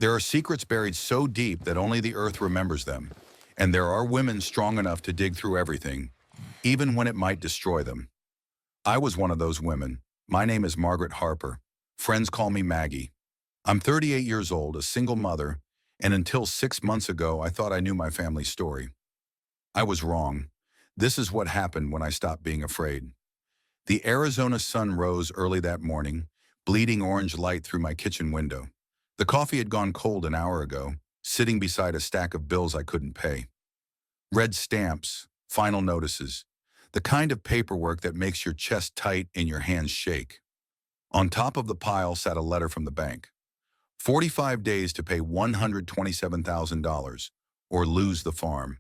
There are secrets buried so deep that only the earth remembers them, and there are women strong enough to dig through everything, even when it might destroy them. I was one of those women. My name is Margaret Harper. Friends call me Maggie. I'm 38 years old, a single mother, and until 6 months ago, I thought I knew my family's story. I was wrong. This is what happened when I stopped being afraid. The Arizona sun rose early that morning, bleeding orange light through my kitchen window. The coffee had gone cold an hour ago, sitting beside a stack of bills I couldn't pay. Red stamps, final notices, the kind of paperwork that makes your chest tight and your hands shake. On top of the pile sat a letter from the bank. 45 days to pay $127,000 or lose the farm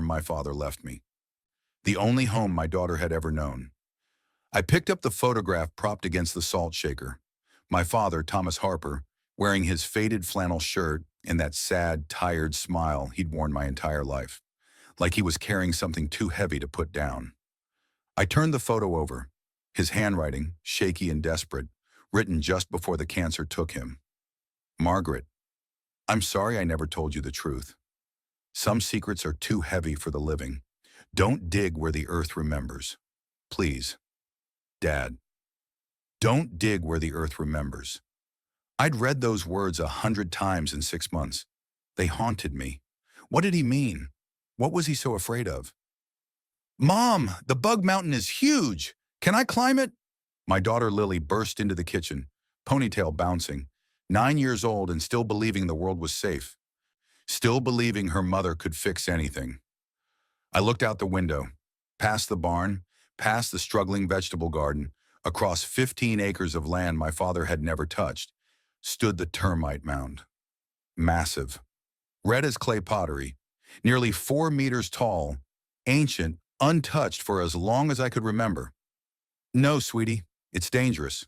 my father left me, the only home my daughter had ever known. I picked up the photograph propped against the salt shaker. My father, Thomas Harper, wearing his faded flannel shirt and that sad, tired smile he'd worn my entire life, like he was carrying something too heavy to put down. I turned the photo over, his handwriting, shaky and desperate, written just before the cancer took him. Margaret, I'm sorry I never told you the truth. Some secrets are too heavy for the living. Don't dig where the earth remembers. Please. Dad. Don't dig where the earth remembers. I'd read those words 100 times in 6 months. They haunted me. What did he mean? What was he so afraid of? Mom, the bug mountain is huge. Can I climb it? My daughter Lily burst into the kitchen, ponytail bouncing, 9 years old and still believing the world was safe. Still believing her mother could fix anything. I looked out the window, past the barn, past the struggling vegetable garden, across 15 acres of land my father had never touched, stood the Termite Mound. Massive, red as clay pottery, nearly 4 meters tall, ancient, untouched for as long as I could remember. No, sweetie, it's dangerous.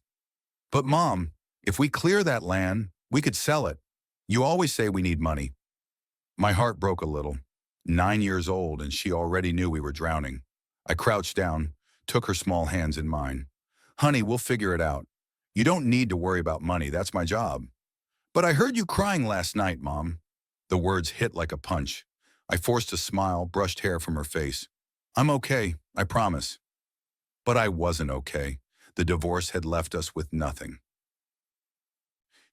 But Mom, if we clear that land, we could sell it. You always say we need money. My heart broke a little. 9 years old, and she already knew we were drowning. I crouched down, took her small hands in mine. Honey, we'll figure it out. You don't need to worry about money, that's my job. But I heard you crying last night, Mom. The words hit like a punch. I forced a smile, brushed hair from her face. I'm okay, I promise. But I wasn't okay. The divorce had left us with nothing.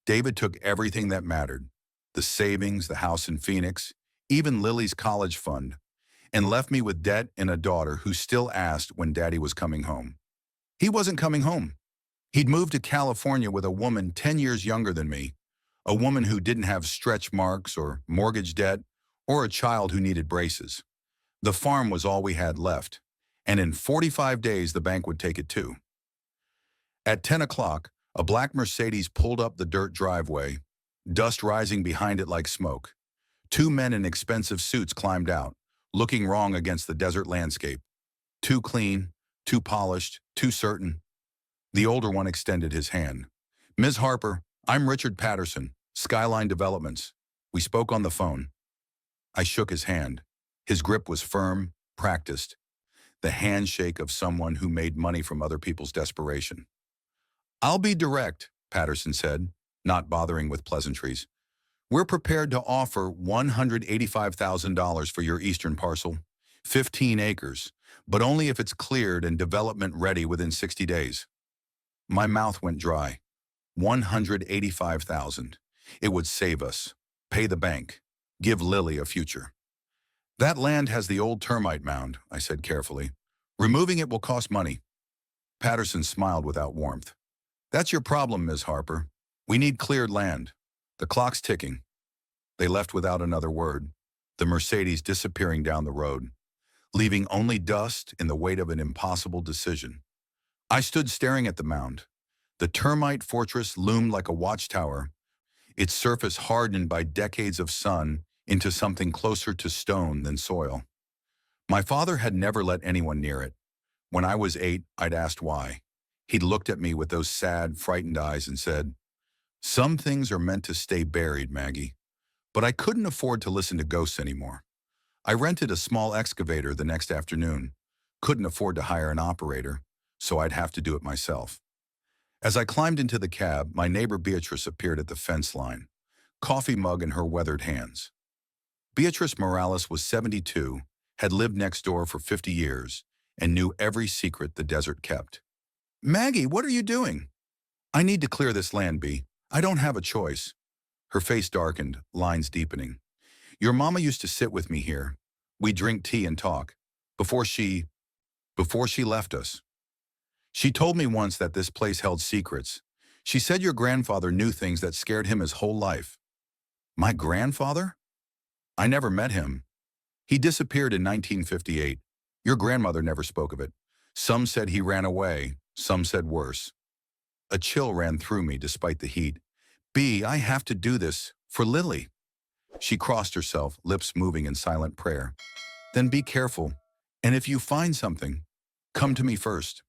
David took everything that mattered, the savings, the house in Phoenix, even Lily's college fund, and left me with debt and a daughter who still asked when Daddy was coming home. He wasn't coming home. He'd moved to California with a woman 10 years younger than me, a woman who didn't have stretch marks or mortgage debt or a child who needed braces. The farm was all we had left, and in 45 days the bank would take it too. At 10 o'clock, a black Mercedes pulled up the dirt driveway, dust rising behind it like smoke. 2 men in expensive suits climbed out, looking wrong against the desert landscape. Too clean, too polished, too certain. The older one extended his hand. Ms. Harper, I'm Richard Patterson, Skyline Developments. We spoke on the phone. I shook his hand. His grip was firm, practiced, the handshake of someone who made money from other people's desperation. I'll be direct, Patterson said, not bothering with pleasantries. We're prepared to offer $185,000 for your eastern parcel, 15 acres, but only if it's cleared and development ready within 60 days. My mouth went dry. 185,000. It would save us, pay the bank, give Lily a future. That land has the old termite mound, I said carefully. Removing it will cost money. Patterson smiled without warmth. That's your problem, Ms. Harper. We need cleared land. The clock's ticking. They left without another word, the Mercedes disappearing down the road, leaving only dust in the weight of an impossible decision. I stood staring at the mound. The termite fortress loomed like a watchtower, its surface hardened by decades of sun into something closer to stone than soil. My father had never let anyone near it. When I was 8, I'd asked why. He'd looked at me with those sad, frightened eyes and said, "Some things are meant to stay buried, Maggie." But I couldn't afford to listen to ghosts anymore. I rented a small excavator the next afternoon. Couldn't afford to hire an operator, so I'd have to do it myself. As I climbed into the cab, my neighbor Beatrice appeared at the fence line. coffee mug in her weathered hands. Beatrice Morales was 72, had lived next door for 50 years, and knew every secret the desert kept. "Maggie, what are you doing?" "I need to clear this land, Bea. I don't have a choice." Her face darkened, lines deepening. "Your mama used to sit with me here. We'd drink tea and talk. Before she left us. She told me once that this place held secrets. She said your grandfather knew things that scared him his whole life." "My grandfather?" "I never met him. He disappeared in 1958. Your grandmother never spoke of it. Some said he ran away, some said worse." A chill ran through me despite the heat. "Bea, I have to do this for Lily." She crossed herself, lips moving in silent prayer. "Then be careful, and if you find something, come to me first."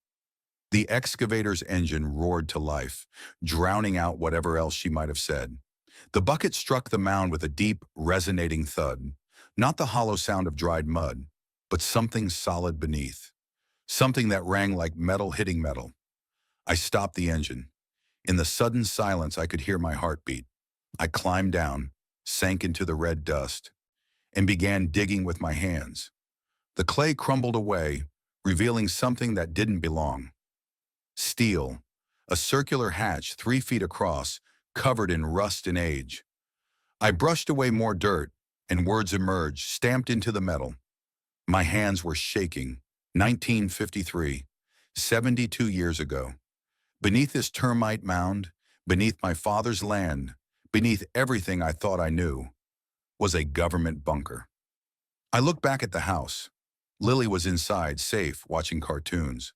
The excavator's engine roared to life, drowning out whatever else she might have said. The bucket struck the mound with a deep, resonating thud. Not the hollow sound of dried mud, but something solid beneath. Something that rang like metal hitting metal. I stopped the engine. In the sudden silence, I could hear my heartbeat. I climbed down, sank into the red dust, and began digging with my hands. The clay crumbled away, revealing something that didn't belong. Steel, a circular hatch 3 feet across, covered in rust and age. I brushed away more dirt, and words emerged, stamped into the metal. My hands were shaking. 1953, 72 years ago. Beneath this termite mound, beneath my father's land, beneath everything I thought I knew, was a government bunker. I looked back at the house. Lily was inside, safe, watching cartoons.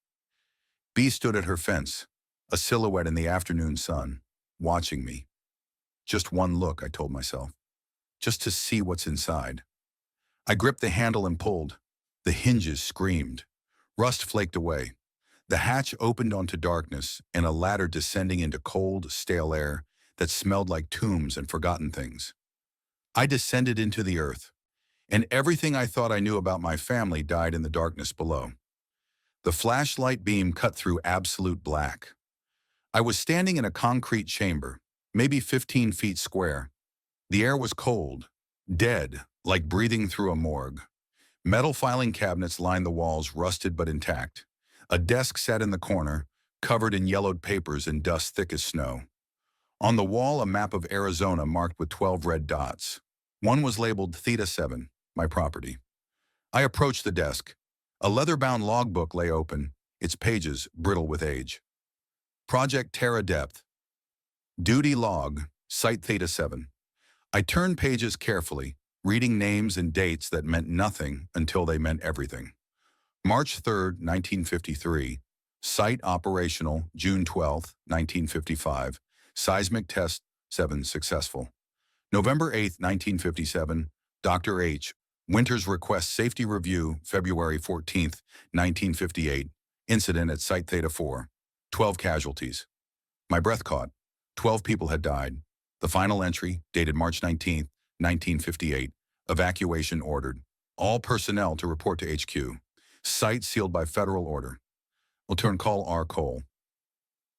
Bea stood at her fence, a silhouette in the afternoon sun, watching me. Just one look, I told myself, just to see what's inside. I gripped the handle and pulled. The hinges screamed. Rust flaked away. The hatch opened onto darkness and a ladder descending into cold, stale air that smelled like tombs and forgotten things. I descended into the earth, and everything I thought I knew about my family died in the darkness below. The flashlight beam cut through absolute black. I was standing in a concrete chamber, maybe 15 feet square. The air was cold, dead, like breathing through a morgue. Metal filing cabinets lined the walls, rusted but intact. A desk sat in the corner, covered in yellowed papers and dust thick as snow. On the wall, a map of Arizona marked with 12 red dots. One was labeled Theta 7, my property. I approached the desk. A leather-bound logbook lay open, its pages brittle with age. Project Terra Depth. Duty log, Site Theta 7. I turned pages carefully, reading names and dates that meant nothing until they meant everything. March 3, 1953. Site operational, June 12, 1955. Seismic test 7 successful. November 8, 1957. Dr. H. Winters requests safety review, February 14, 1958. Incident at Site Theta 4. 12 casualties. My breath caught. 12 people had died. The final entry, dated March 19, 1958. Evacuation ordered. All personnel to report to HQ. Site sealed by federal order. Will turn call R. Cole.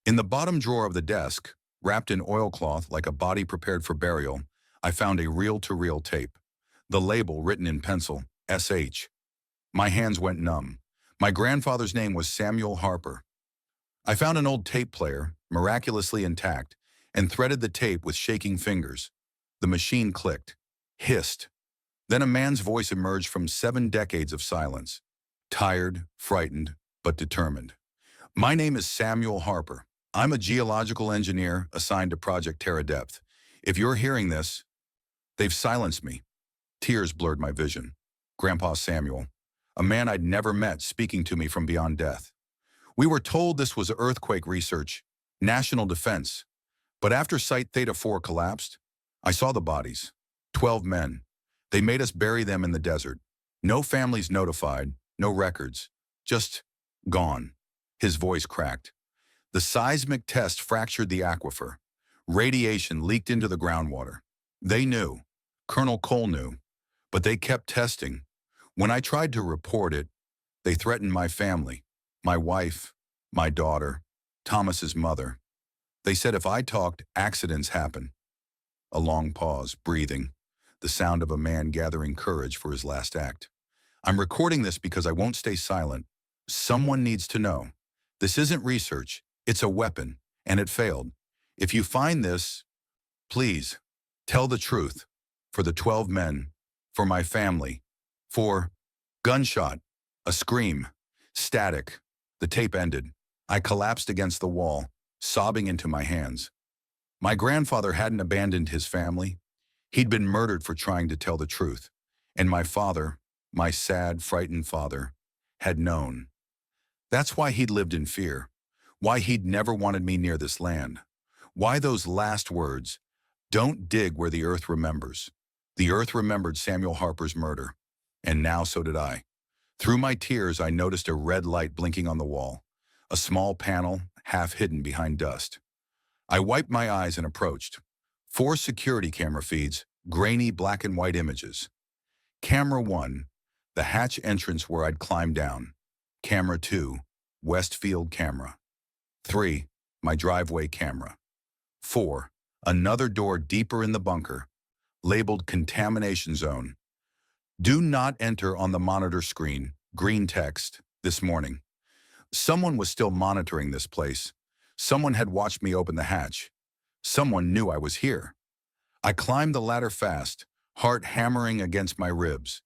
In the bottom drawer of the desk, wrapped in oilcloth like a body prepared for burial, I found a reel-to-reel tape. The label written in pencil, SH. My hands went numb. My grandfather's name was Samuel Harper. I found an old tape player, miraculously intact, and threaded the tape with shaking fingers. The machine clicked, hissed. Then a man's voice emerged from 7 decades of silence. Tired, frightened, but determined. "My name is Samuel Harper. I'm a geological engineer assigned to Project Terra Depth. If you're hearing this..." They've silenced me. Tears blurred my vision. Grandpa Samuel, a man I'd never met, speaking to me from beyond death. "We were told this was earthquake research, national defense. But after Site Theta 4 collapsed, I saw the bodies. 12 men. They made us bury them in the desert. No families notified, no records. Just gone." His voice cracked. "The seismic test fractured the aquifer. Radiation leaked into the groundwater. They knew. Colonel Cole knew. But they kept testing. When I tried to report it, they threatened my family, my wife, my daughter, Thomas's mother. They said if I talked, accidents happen." A long pause, breathing, the sound of a man gathering courage for his last act. I'm recording this because I won't stay silent. Someone needs to know. This isn't research, it's a weapon, and it failed. If you find this, please, tell the truth. For the 12 men, for my family, for gunshot, a scream, static. The tape ended. I collapsed against the wall, sobbing into my hands. My grandfather hadn't abandoned his family. He'd been murdered for trying to tell the truth. And my father, my sad, frightened father, had known. That's why he'd lived in fear. Why he'd never wanted me near this land. Why those last words, "Don't dig where the earth remembers." The earth remembered Samuel Harper's murder. And now so did I. Through my tears, I noticed a red light blinking on the wall, a small panel half hidden behind dust. I wiped my eyes and approached. 4 security camera feeds, grainy black and white images. Camera 1, the hatch entrance where I'd climbed down. Camera 2, Westfield camera. 3, my driveway camera. 4, another door deeper in the bunker, labeled Contamination Zone. Do not enter on the monitor screen, green text, this morning. Someone was still monitoring this place. Someone had watched me open the hatch. Someone knew I was here. I climbed the ladder fast, heart hammering against my ribs.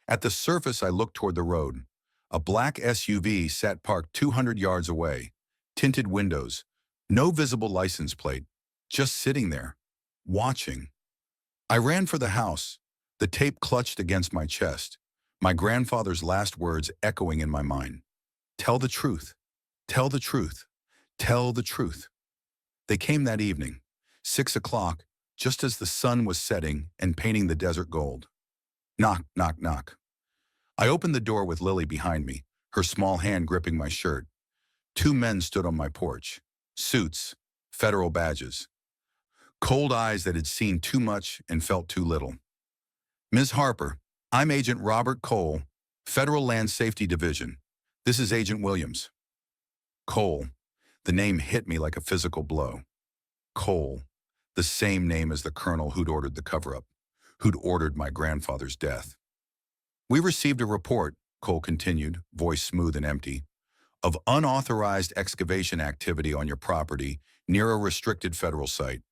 At the surface, I looked toward the road. A black SUV sat parked 200 yards away. Tinted windows, no visible license plate, just sitting there, watching. I ran for the house, the tape clutched against my chest, my grandfather's last words echoing in my mind. Tell the truth, tell the truth, tell the truth. They came that evening, 6 o'clock, just as the sun was setting and painting the desert gold. Knock, knock, knock. I opened the door with Lily behind me, her small hand gripping my shirt. 2 men stood on my porch, suits, federal badges. Cold eyes that had seen too much and felt too little. Ms. Harper, I'm Agent Robert Cole, Federal Land Safety Division. This is Agent Williams. Cole. The name hit me like a physical blow. Cole. The same name as the colonel who'd ordered the cover-up, who'd ordered my grandfather's death. We received a report, Cole continued, voice smooth and empty, of unauthorized excavation activity on your property near a restricted federal site.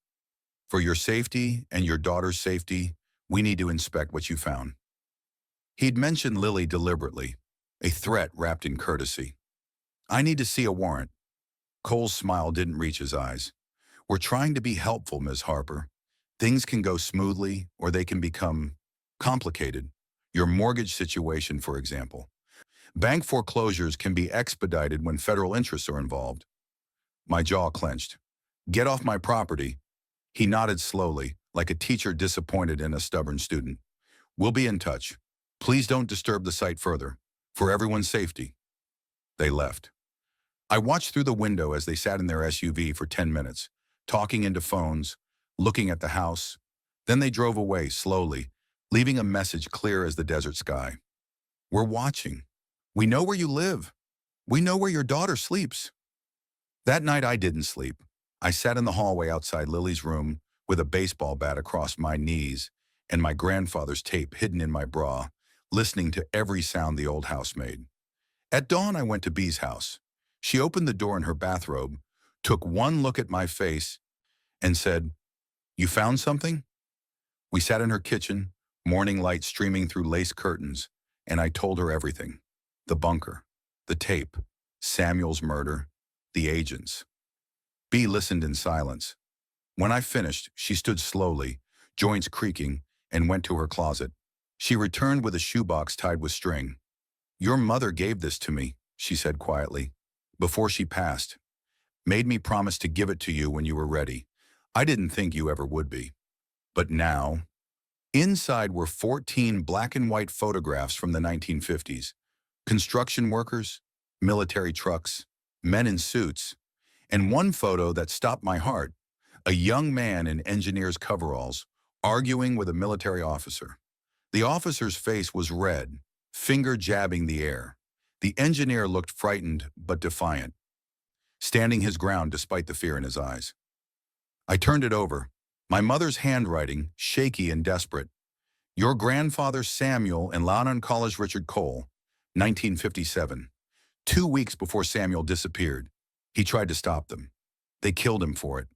For your safety and your daughter's safety, we need to inspect what you found. He'd mentioned Lily deliberately, a threat wrapped in courtesy. I need to see a warrant. Cole's smile didn't reach his eyes. We're trying to be helpful, Ms. Harper. Things can go smoothly or they can become complicated. Your mortgage situation, for example. Bank foreclosures can be expedited when federal interests are involved. My jaw clenched. Get off my property. He nodded slowly, like a teacher disappointed in a stubborn student. We'll be in touch. Please don't disturb the site further. For everyone's safety. They left. I watched through the window as they sat in their SUV for 10 minutes, talking into phones, looking at the house. Then they drove away slowly, leaving a message clear as the desert sky. We're watching. We know where you live. We know where your daughter sleeps. That night I didn't sleep. I sat in the hallway outside Lily's room with a baseball bat across my knees and my grandfather's tape hidden in my bra, listening to every sound the old house made. At dawn, I went to Bee's house. She opened the door in her bathrobe, took one look at my face, and said, "You found something?" We sat in her kitchen, morning light streaming through lace curtains, and I told her everything. The bunker, the tape, Samuel's murder, the agents. Bee listened in silence. When I finished, she stood slowly, joints creaking, and went to her closet. She returned with a shoebox tied with string. "Your mother gave this to me," she said quietly, "before she passed. Made me promise to give it to you when you were ready. I didn't think you ever would be. But now..." Inside were 14 black and white photographs from the 1950s. Construction workers, military trucks, men in suits, and one photo that stopped my heart, a young man in engineer's coveralls arguing with a military officer. The officer's face was red, finger jabbing the air. The engineer looked frightened but defiant, standing his ground despite the fear in his eyes. I turned it over. My mother's handwriting, shaky and desperate. Your grandfather Samuel and London College Richard Cole, 1957. 2 weeks before Samuel disappeared, he tried to stop them. They killed him for it.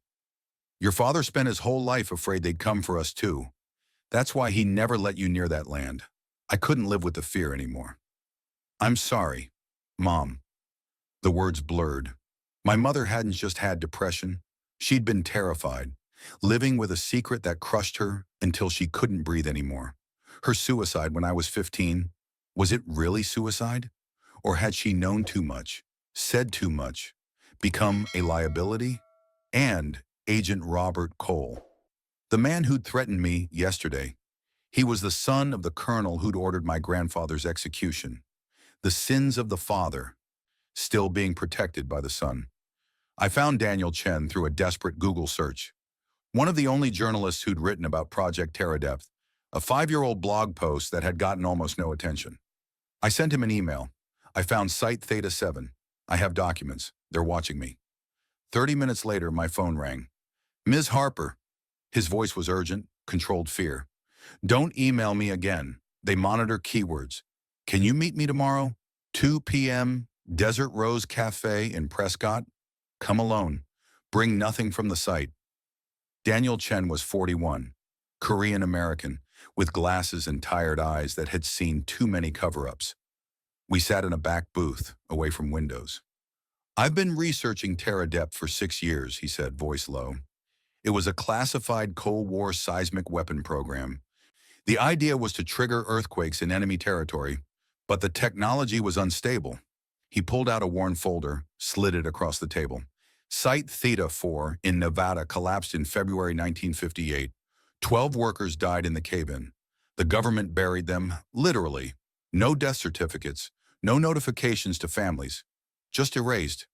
Your father spent his whole life afraid they'd come for us too. That's why he never let you near that land. I couldn't live with the fear anymore. I'm sorry, Mom. The words blurred. My mother hadn't just had depression. She'd been terrified, living with a secret that crushed her until she couldn't breathe anymore. Her suicide when I was 15, was it really suicide? Or had she known too much, said too much, become a liability? And Agent Robert Cole, the man who'd threatened me yesterday. He was the son of the colonel who'd ordered my grandfather's execution. The sins of the father, still being protected by the son. I found Daniel Chen through a desperate Google search. One of the only journalists who'd written about Project Terra Depth, a 5-year-old blog post that had gotten almost no attention. I sent him an email. I found Site Theta 7. I have documents. They're watching me. 30 minutes later, my phone rang. Ms. Harper. His voice was urgent, controlled fear. Don't email me again. They monitor keywords. Can you meet me tomorrow? 2 p.m., Desert Rose Cafe in Prescott? Come alone. Bring nothing from the site. Daniel Chen was 41, Korean-American, with glasses and tired eyes that had seen too many cover-ups. We sat in a back booth, away from windows. I've been researching Terra Depth for 6 years, he said, voice low. It was a classified Cold War seismic weapon program. The idea was to trigger earthquakes in enemy territory, but the technology was unstable. He pulled out a worn folder, slid it across the table. Site Theta 4 in Nevada collapsed in February 1958. 12 workers died in the cave-in. The government buried them, literally. No death certificates, no notifications to families, just erased.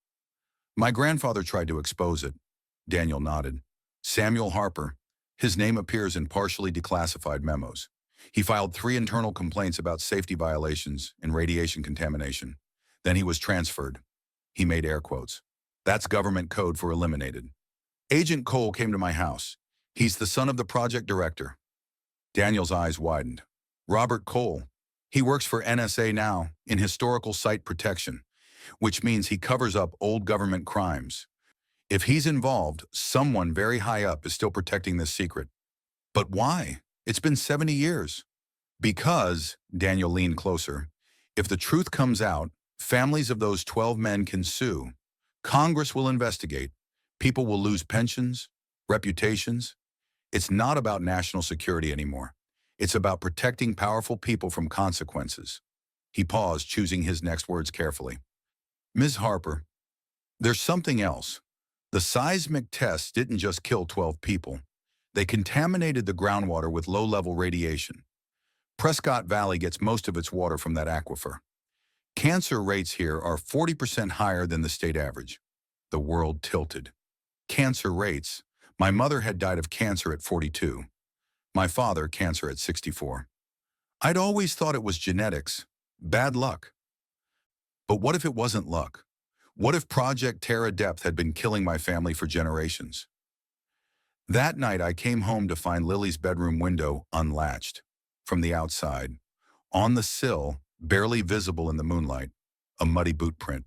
My grandfather tried to expose it. Daniel nodded. Samuel Harper. His name appears in partially declassified memos. He filed 3 internal complaints about safety violations and radiation contamination. Then he was transferred. He made air quotes. That's government code for eliminated. Agent Cole came to my house. He's the son of the project director. Daniel's eyes widened. Robert Cole. He works for NSA now, in historical site protection, which means he covers up old government crimes. If he's involved, someone very high up is still protecting this secret. But why? It's been 70 years. Because, Daniel leaned closer, if the truth comes out, families of those 12 men can sue. Congress will investigate. People will lose pensions, reputations. It's not about national security anymore. It's about protecting powerful people from consequences. He paused, choosing his next words carefully. Ms. Harper, there's something else. The seismic tests didn't just kill 12 people. They contaminated the groundwater with low-level radiation. Prescott Valley gets most of its water from that aquifer. Cancer rates here are 40% higher than the state average. The world tilted. Cancer rates. My mother had died of cancer at 42. My father, cancer at 64. I'd always thought it was genetics. Bad luck. But what if it wasn't luck? What if Project Terra Depth had been killing my family for generations? That night, I came home to find Lily's bedroom window unlatched. From the outside, on the sill, barely visible in the moonlight, a muddy boot print.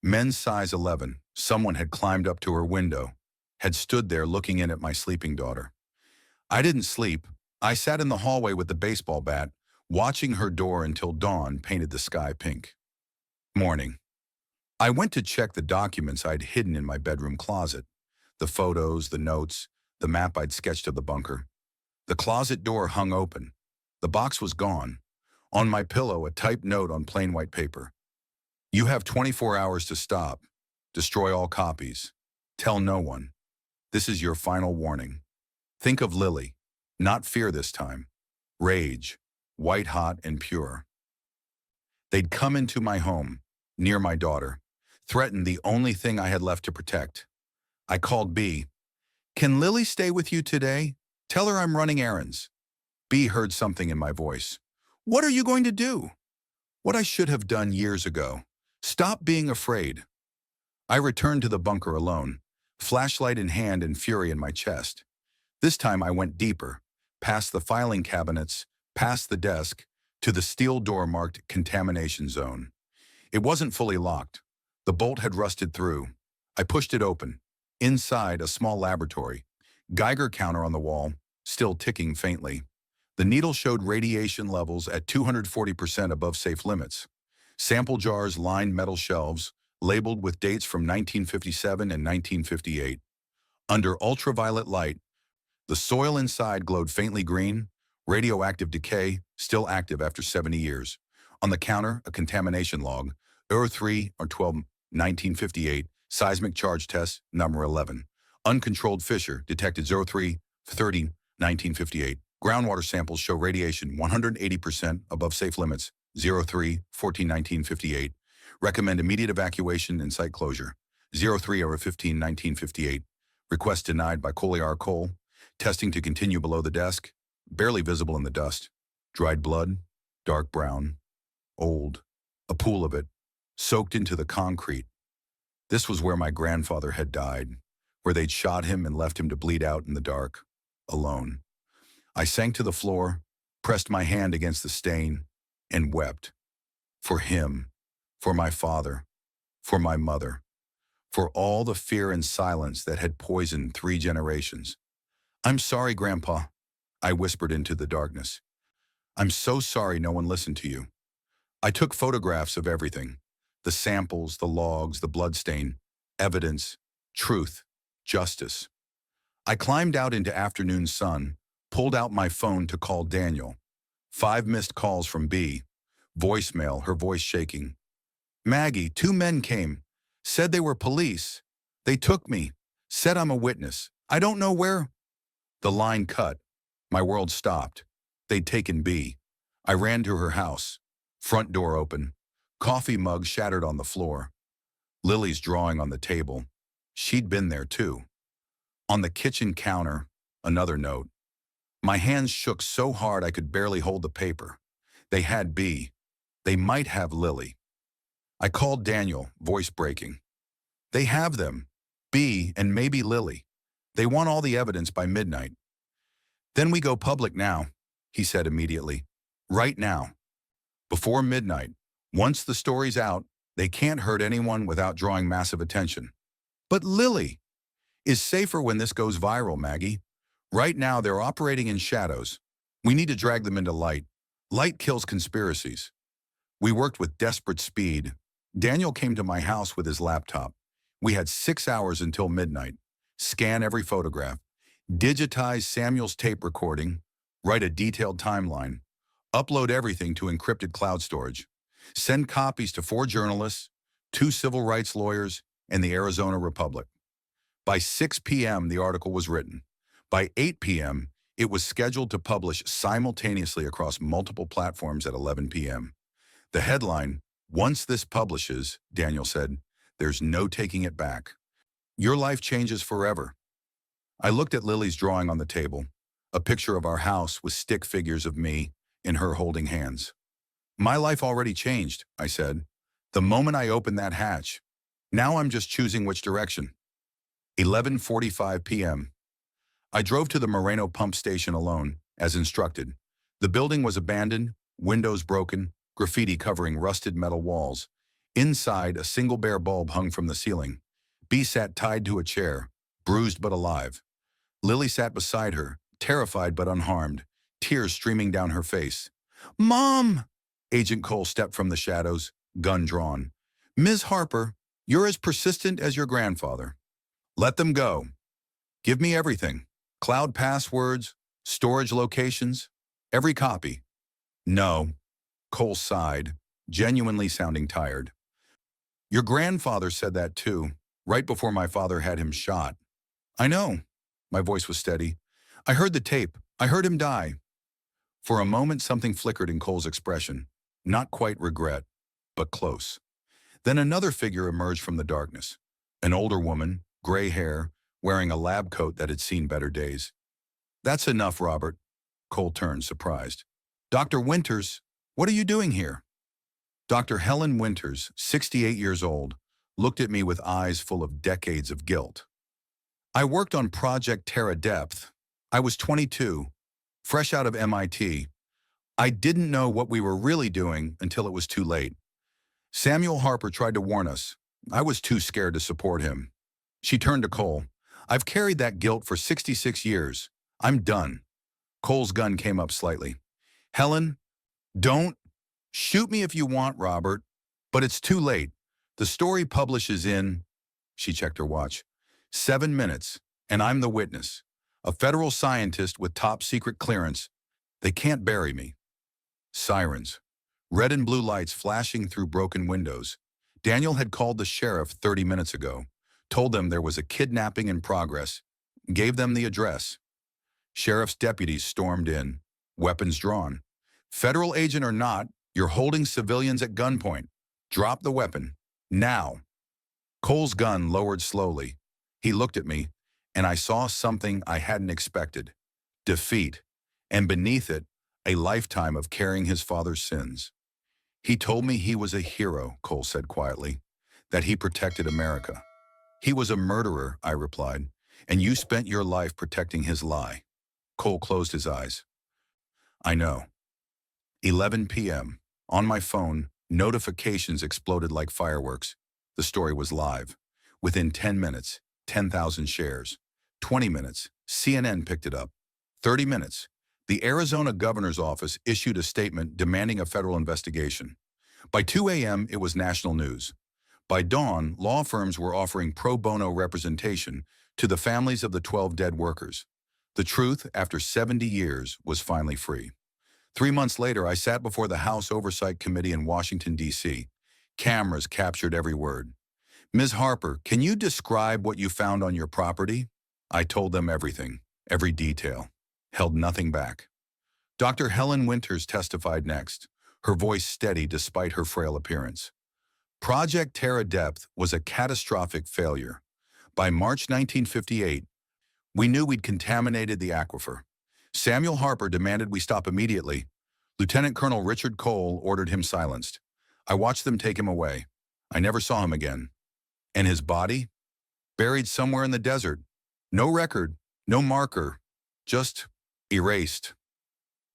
Men's size 11, someone had climbed up to her window, had stood there looking in at my sleeping daughter. I didn't sleep. I sat in the hallway with the baseball bat, watching her door until dawn painted the sky pink. Morning. I went to check the documents I'd hidden in my bedroom closet. The photos, the notes, the map I'd sketched of the bunker. The closet door hung open. The box was gone. On my pillow, a typed note on plain white paper. You have 24 hours to stop. Destroy all copies. Tell no one. This is your final warning. Think of Lily. Not fear this time. Rage. White hot and pure. They'd come into my home, near my daughter, threatened the only thing I had left to protect. I called B. Can Lily stay with you today? Tell her I'm running errands. B heard something in my voice. What are you going to do? What I should have done years ago. Stop being afraid. I returned to the bunker alone, flashlight in hand and fury in my chest. This time I went deeper, past the filing cabinets, past the desk, to the steel door marked Contamination Zone. It wasn't fully locked. The bolt had rusted through. I pushed it open. Inside, a small laboratory. Geiger counter on the wall, still ticking faintly. The needle showed radiation levels at 240% above safe limits. Sample jars lined metal shelves, labeled with dates from 1957 and 1958. Under ultraviolet light, the soil inside glowed faintly green, radioactive decay, still active after 70 years. On the counter, a contamination log, EUR 3 or 12, 1958, seismic charge test, number 11. Uncontrolled fissure, detected 03, 30, 1958. Groundwater samples show radiation 180% above safe limits, 03, 14, 1958. Recommend immediate evacuation and site closure, 03 over 15, 1958. Request denied by Collier Cole. Testing to continue below the desk, barely visible in the dust. Dried blood, dark brown, old, a pool of it, soaked into the concrete. This was where my grandfather had died, where they'd shot him and left him to bleed out in the dark, alone. I sank to the floor, pressed my hand against the stain, and wept. For him, for my father, for my mother, for all the fear and silence that had poisoned 3 generations. "I'm sorry, Grandpa," I whispered into the darkness. "I'm so sorry no one listened to you." I took photographs of everything. The samples, the logs, the bloodstain, evidence, truth, justice. I climbed out into afternoon sun, pulled out my phone to call Daniel. 5 missed calls from B. Voicemail, her voice shaking. "Maggie, 2 men came. Said they were police. They took me. Said I'm a witness. I don't know where." The line cut. My world stopped. They'd taken B. I ran to her house. Front door open. Coffee mug shattered on the floor. Lily's drawing on the table. She'd been there too. On the kitchen counter, another note. My hands shook so hard I could barely hold the paper. They had B. They might have Lily. I called Daniel, voice breaking. "They have them. B and maybe Lily. They want all the evidence by midnight." "Then we go public now," he said immediately. "Right now. Before midnight. Once the story's out, they can't hurt anyone without drawing massive attention." "But Lily is safer when this goes viral, Maggie. Right now they're operating in shadows. We need to drag them into light. Light kills conspiracies." We worked with desperate speed. Daniel came to my house with his laptop. We had 6 hours until midnight. Scan every photograph, digitize Samuel's tape recording, write a detailed timeline, upload everything to encrypted cloud storage, send copies to 4 journalists, 2 civil rights lawyers, and the Arizona Republic. By 6 p.m., the article was written. By 8 p.m., it was scheduled to publish simultaneously across multiple platforms at 11 p.m. The headline, "Once this publishes," Daniel said, "there's no taking it back. Your life changes forever." I looked at Lily's drawing on the table, a picture of our house with stick figures of me and her holding hands. "My life already changed," I said, "the moment I opened that hatch. Now I'm just choosing which direction." 11:45 p.m. I drove to the Moreno pump station alone, as instructed. The building was abandoned, windows broken, graffiti covering rusted metal walls. Inside, a single bare bulb hung from the ceiling. B sat tied to a chair, bruised but alive. Lily sat beside her, terrified but unharmed, tears streaming down her face. "Mom!" Agent Cole stepped from the shadows, gun drawn. "Ms. Harper, you're as persistent as your grandfather. Let them go. Give me everything. Cloud passwords, storage locations, every copy." "No." Cole sighed, genuinely sounding tired. "Your grandfather said that too, right before my father had him shot." "I know." My voice was steady. "I heard the tape. I heard him die." For a moment, something flickered in Cole's expression. Not quite regret, but close. Then another figure emerged from the darkness. An older woman, gray hair, wearing a lab coat that had seen better days. "That's enough, Robert." Cole turned, surprised. "Dr. Winters, what are you doing here?" Dr. Helen Winters, 68 years old, looked at me with eyes full of decades of guilt. "I worked on Project Terra Depth," I was 22, fresh out of MIT. I didn't know what we were really doing until it was too late. Samuel Harper tried to warn us. I was too scared to support him. She turned to Cole. I've carried that guilt for 66 years. I'm done. Cole's gun came up slightly. Helen, don't shoot me if you want, Robert, but it's too late. The story publishes in, she checked her watch, 7 minutes, and I'm the witness. A federal scientist with top secret clearance. They can't bury me. Sirens. Red and blue lights flashing through broken windows. Daniel had called the sheriff 30 minutes ago, told them there was a kidnapping in progress, gave them the address. Sheriff's deputies stormed in, weapons drawn. Federal agent or not, you're holding civilians at gunpoint. Drop the weapon. Now. Cole's gun lowered slowly. He looked at me, and I saw something I hadn't expected. Defeat. And beneath it, a lifetime of carrying his father's sins. He told me he was a hero, Cole said quietly, that he protected America. He was a murderer, I replied, and you spent your life protecting his lie. Cole closed his eyes. I know. 11 p.m. On my phone, notifications exploded like fireworks. The story was live. Within 10 minutes, 10,000 shares. 20 minutes, CNN picked it up. 30 minutes, the Arizona governor's office issued a statement demanding a federal investigation. By 2 a.m., it was national news. By dawn, law firms were offering pro bono representation to the families of the 12 dead workers. The truth, after 70 years, was finally free. 3 months later, I sat before the House Oversight Committee in Washington, D.C. Cameras captured every word. Ms. Harper, can you describe what you found on your property? I told them everything, every detail, held nothing back. Dr. Helen Winters testified next, her voice steady despite her frail appearance. Project Terra Depth was a catastrophic failure. By March 1958, we knew we'd contaminated the aquifer. Samuel Harper demanded we stop immediately. Lieutenant Colonel Richard Cole ordered him silenced. I watched them take him away. I never saw him again. And his body? Buried somewhere in the desert. No record, no marker, just erased.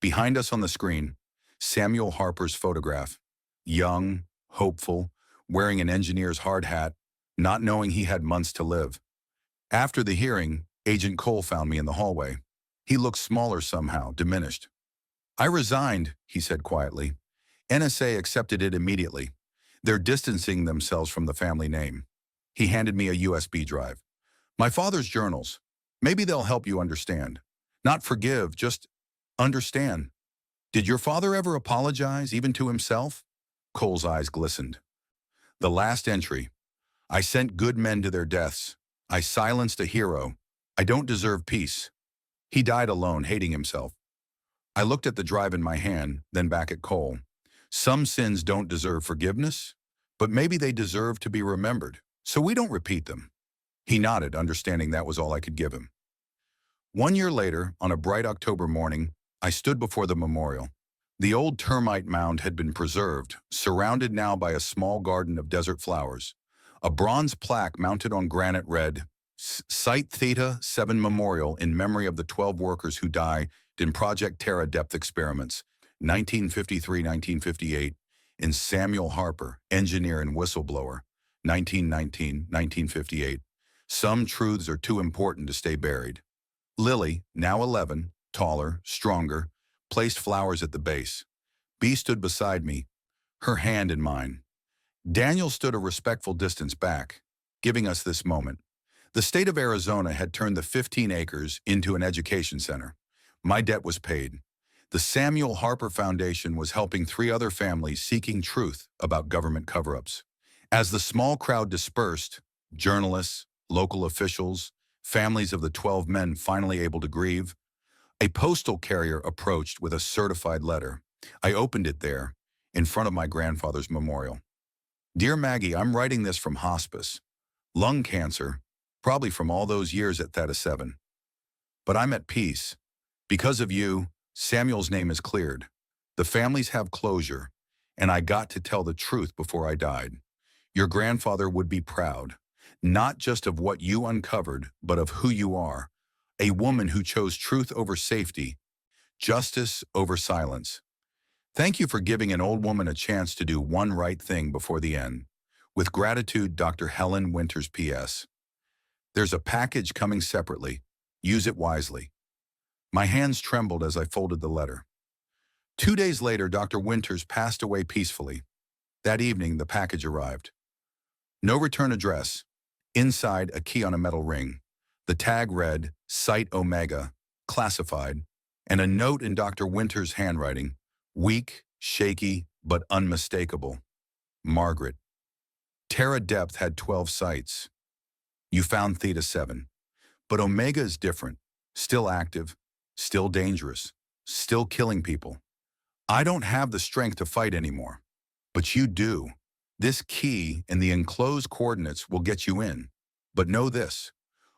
Behind us on the screen, Samuel Harper's photograph. Young, hopeful, wearing an engineer's hard hat, not knowing he had months to live. After the hearing, Agent Cole found me in the hallway. He looked smaller somehow, diminished. I resigned, he said quietly. NSA accepted it immediately. They're distancing themselves from the family name. He handed me a USB drive. My father's journals. Maybe they'll help you understand. Not forgive, just understand. Did your father ever apologize, even to himself? Cole's eyes glistened. The last entry. I sent good men to their deaths. I silenced a hero. I don't deserve peace. He died alone, hating himself. I looked at the drive in my hand, then back at Cole. Some sins don't deserve forgiveness, but maybe they deserve to be remembered, so we don't repeat them. He nodded, understanding that was all I could give him. 1 year later, on a bright October morning, I stood before the memorial. The old Termite Mound had been preserved, surrounded now by a small garden of desert flowers. A bronze plaque mounted on granite read, Site Theta 7 Memorial in memory of the 12 workers who died in Project Terra Depth experiments, 1953-1958, in Samuel Harper, engineer and whistleblower, 1919-1958. Some truths are too important to stay buried. Lily, now 11, taller, stronger, placed flowers at the base. Bee stood beside me, her hand in mine. Daniel stood a respectful distance back, giving us this moment. The state of Arizona had turned the 15 acres into an education center. My debt was paid. The Samuel Harper Foundation was helping 3 other families seeking truth about government cover-ups. As the small crowd dispersed, journalists, local officials, families of the 12 men finally able to grieve, a postal carrier approached with a certified letter. I opened it there, in front of my grandfather's memorial. Dear Maggie, I'm writing this from hospice. Lung cancer, probably from all those years at Theta 7. But I'm at peace. Because of you, Samuel's name is cleared. The families have closure, and I got to tell the truth before I died. Your grandfather would be proud, not just of what you uncovered, but of who you are, a woman who chose truth over safety, justice over silence. Thank you for giving an old woman a chance to do one right thing before the end. With gratitude, Dr. Helen Winters, P.S. There's a package coming separately. Use it wisely. My hands trembled as I folded the letter. 2 days later, Dr. Winters passed away peacefully. That evening, the package arrived. No return address. Inside, a key on a metal ring. The tag read, Site Omega, classified, and a note in Dr. Winters' handwriting, weak, shaky, but unmistakable. Margaret. Terra Depth had 12 sites. You found Theta 7. But Omega is different. Still active, still dangerous, still killing people. I don't have the strength to fight anymore. But you do. This key and the enclosed coordinates will get you in. But know this.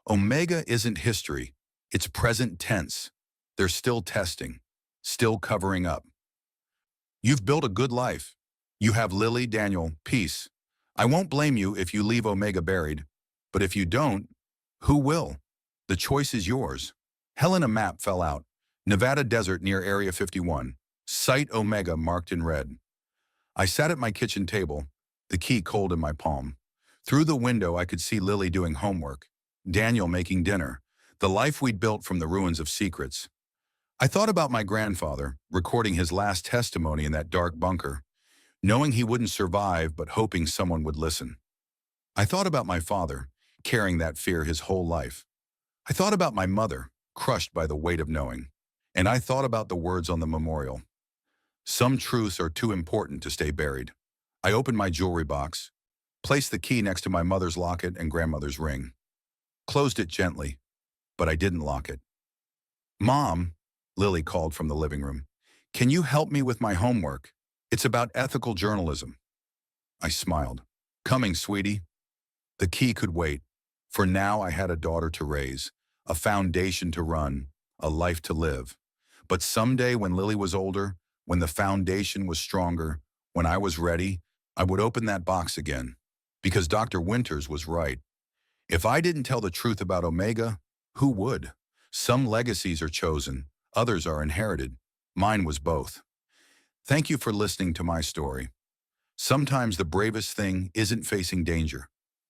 Omega isn't history. It's present tense. They're still testing, still covering up. You've built a good life. You have Lily, Daniel, peace. I won't blame you if you leave Omega buried. But if you don't, who will? The choice is yours. Helena map fell out. Nevada desert near Area 51. Site Omega marked in red. I sat at my kitchen table, the key cold in my palm. Through the window, I could see Lily doing homework, Daniel making dinner, the life we'd built from the ruins of secrets. I thought about my grandfather, recording his last testimony in that dark bunker, knowing he wouldn't survive but hoping someone would listen. I thought about my father, carrying that fear his whole life. I thought about my mother, crushed by the weight of knowing. And I thought about the words on the memorial. Some truths are too important to stay buried. I opened my jewelry box, placed the key next to my mother's locket and grandmother's ring, closed it gently, but I didn't lock it. Mom, Lily called from the living room, can you help me with my homework? It's about ethical journalism. I smiled. Coming, sweetie. The key could wait. For now, I had a daughter to raise, a foundation to run, a life to live. But someday when Lily was older, when the foundation was stronger, when I was ready, I would open that box again. Because Dr. Winters was right. If I didn't tell the truth about Omega, who would? Some legacies are chosen, others are inherited. Mine was both. Thank you for listening to my story. Sometimes the bravest thing isn't facing danger.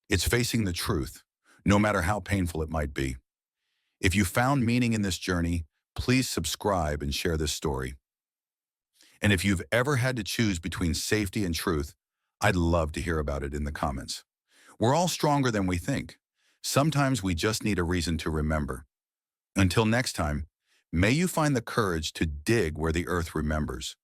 It's facing the truth, no matter how painful it might be. If you found meaning in this journey, please subscribe and share this story. And if you've ever had to choose between safety and truth, I'd love to hear about it in the comments. We're all stronger than we think. Sometimes we just need a reason to remember. Until next time, may you find the courage to dig where the earth remembers.